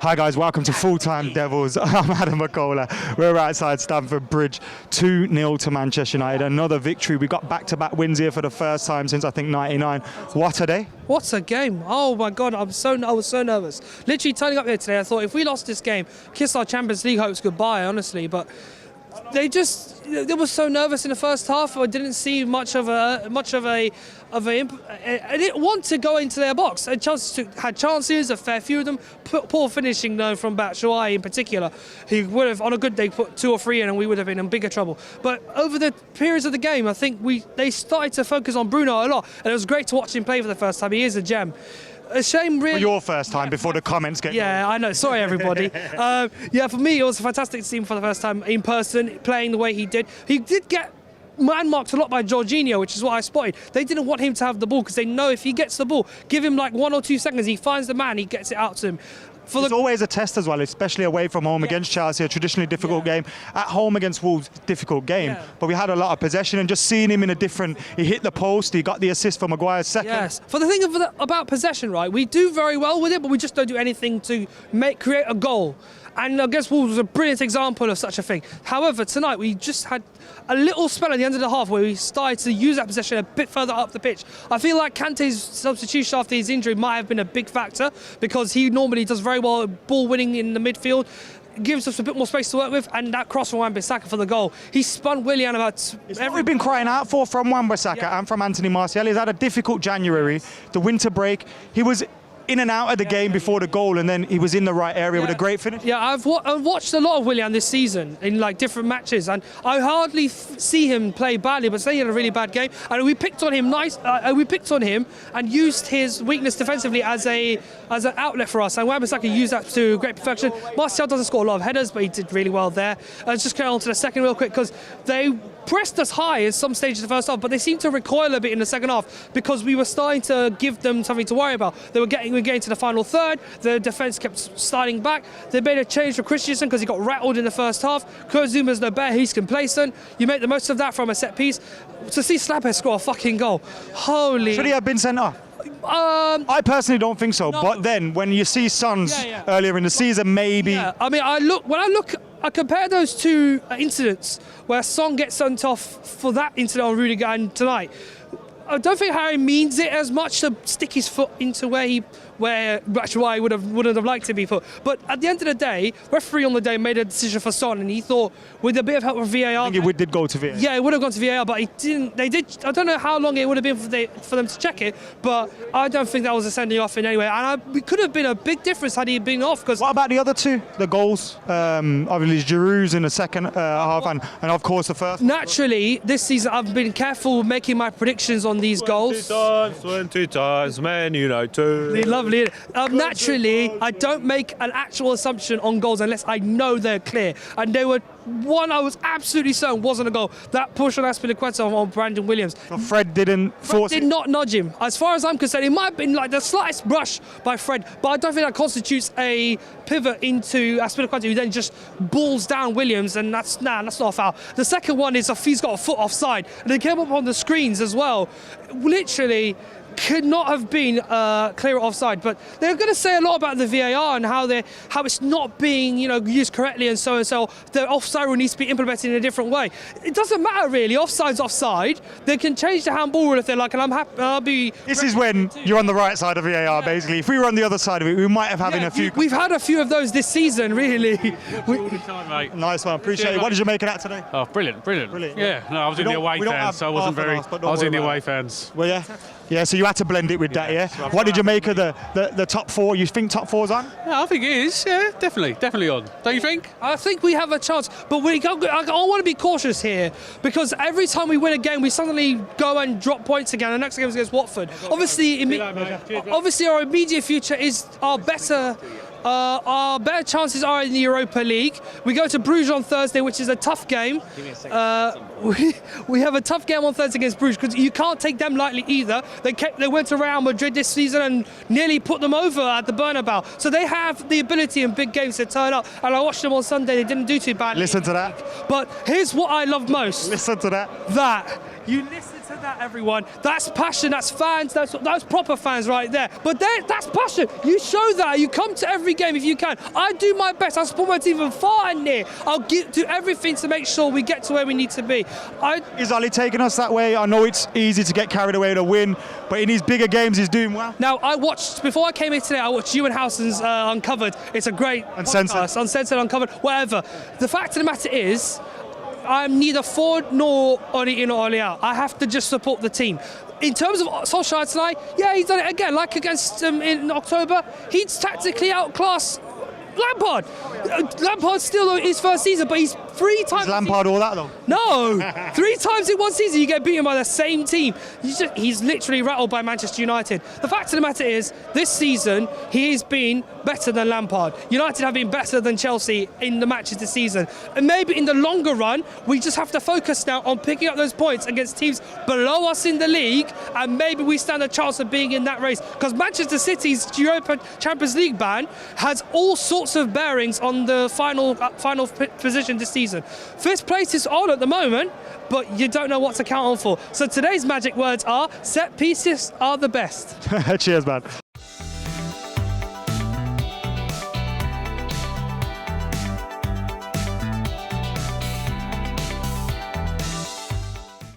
Hi guys, welcome to Full Time Devils. I'm Adam McCullough. We're outside Stamford Bridge, 2-0 to Manchester United. Another victory. We got back-to-back wins here for the first time since I think '99. What a day! What a game! Oh my God, I was so nervous. Literally turning up here today, I thought if we lost this game, kiss our Champions League hopes goodbye. Honestly, but they were so nervous in the first half. I didn't see much of a. I didn't want to go into their box. Chelsea had chances, a fair few of them. Poor finishing though from Batshuayi in particular. He would have, on a good day, put 2 or 3 in, and we would have been in bigger trouble. But over the periods of the game, I think they started to focus on Bruno a lot, and it was great to watch him play for the first time. He is a gem. A shame, really. For your first time, before the comments get. Yeah, I know. Sorry, everybody. Yeah, for me, it was fantastic to see him for the first time in person, playing the way he did. He did get man-marked a lot by Jorginho, which is what I spotted. They didn't want him to have the ball because they know if he gets the ball, give him like 1 or 2 seconds, he finds the man, he gets it out to him. It's always a test as well, especially away from home against Chelsea, a traditionally difficult game. At home against Wolves, difficult game. But we had a lot of possession, and just seeing him in a different... He hit the post, he got the assist for Maguire's second. Yes. For the thing about possession, right, we do very well with it, but we just don't do anything to create a goal. And against Wolves was a brilliant example of such a thing. However, tonight we just had a little spell at the end of the half where we started to use that possession a bit further up the pitch. I feel like Kante's substitution after his injury might have been a big factor because he normally does very well at ball winning in the midfield, gives us a bit more space to work with, and that cross from Wan-Bissaka for the goal. He spun Willian about... We've been crying out for from Wan-Bissaka and from Anthony Martial. He's had a difficult January, the winter break. He was in and out of the game before the goal, and then he was in the right area with a great finish. Yeah, I've watched a lot of Willian this season in like different matches, and I hardly see him play badly, but say he had a really bad game, and we picked on him we picked on him and used his weakness defensively as an outlet for us, and Wan-Bissaka used that to great perfection. Martial doesn't score a lot of headers, but he did really well there. Let's just get on to the second real quick, because they pressed us high at some stage of the first half, but they seemed to recoil a bit in the second half because we were starting to give them something to worry about. We were getting to the final third, the defence kept sliding back. They made a change for Christensen because he got rattled in the first half. Kurzuma's no better, he's complacent. You make the most of that from a set piece. To see Slabhead score a fucking goal, holy... Should he have been sent off? I personally don't think so, no. But then when you see Sons earlier in the season, maybe... Yeah, I mean, I compare those two incidents where Son gets sent off for that incident on Rudiger and tonight. I don't think Harry means it as much to stick his foot into where Batshuayi wouldn't have liked to be put. But at the end of the day, referee on the day made a decision for Son, and he thought with a bit of help from VAR, I think it did go to VAR. Yeah, it would have gone to VAR, but it didn't. They did. I don't know how long it would have been for them to check it, but I don't think that was a sending off in any way. And it could have been a big difference had he been off. Because what about the other two? The goals, obviously Giroud's in the second half, and of course the first. Naturally, this season I've been careful making my predictions on these goals. 20 times, Man United. Lovely. Naturally, I don't make an actual assumption on goals unless I know they're clear. And they were one I was absolutely certain wasn't a goal. That push on Azpilicueta on Brandon Williams. So Fred didn't force Fred did not nudge him. As far as I'm concerned, it might have been like the slightest brush by Fred, but I don't think that constitutes a pivot into Azpilicueta, who then just balls down Williams, and that's not a foul. The second one is if he's got a foot offside, and they came up on the screens as well. Literally could not have been clear offside, but they're going to say a lot about the VAR and how it's not being used correctly and so. The offside rule needs to be implemented in a different way. It doesn't matter really. Offside's offside. They can change the handball rule if they like, and I'm happy. I'll be. This is when you're on the right side of VAR, basically. If we were on the other side of it, we might have having a few. We've had a few of those this season, really. Nice one, appreciate it. What did you make of that today? Oh, brilliant. Yeah, no, I was in the away fans, so I wasn't very. I was in the away fans. Well, yeah. Yeah, so you had to blend it with that, yeah? What did you make of the top four? You think top four's on? Yeah, I think it is, yeah, definitely on. Don't you think? I think we have a chance, but I want to be cautious here, because every time we win a game, we suddenly go and drop points again. The next game is against Watford. Obviously, our immediate future is our better chances are in the Europa League. We go to Bruges on Thursday, which is a tough game. We have a tough game on Thursday against Bruges because you can't take them lightly either. They went to Real Madrid this season and nearly put them over at the Bernabeu. So they have the ability in big games to turn up. And I watched them on Sunday. They didn't do too badly. Listen to that. But here's what I love most. Listen to that. That You listen to that, everyone. That's passion. That's fans. That's proper fans right there. But that's passion. You show that. You come to every game if you can. I do my best. I support my team from far and near. I'll do everything to make sure we get to where we need to be. Is Ali taking us that way? I know it's easy to get carried away to win, but in these bigger games, he's doing well. Now, before I came here today, I watched you and Housen's Uncovered. It's a great podcast. Uncensored, Uncovered, whatever. The fact of the matter is, I'm neither for nor Oli in or Oli out. I have to just support the team. In terms of Solskjaer tonight, yeah, he's done it again. Like against in October, he's tactically outclassed Lampard. Lampard's still in his first season, but he's 3 times. Is Lampard all that though? No, 3 times in one season you get beaten by the same team. He's literally rattled by Manchester United. The fact of the matter is, this season he has been better than Lampard. United have been better than Chelsea in the matches this season. And maybe in the longer run, we just have to focus now on picking up those points against teams below us in the league, and maybe we stand a chance of being in that race. Because Manchester City's Europa Champions League ban has all sorts of bearings on the final position this season. 5th place is on at the moment, but you don't know what to count on for. So today's magic words are: set pieces are the best. Cheers, man.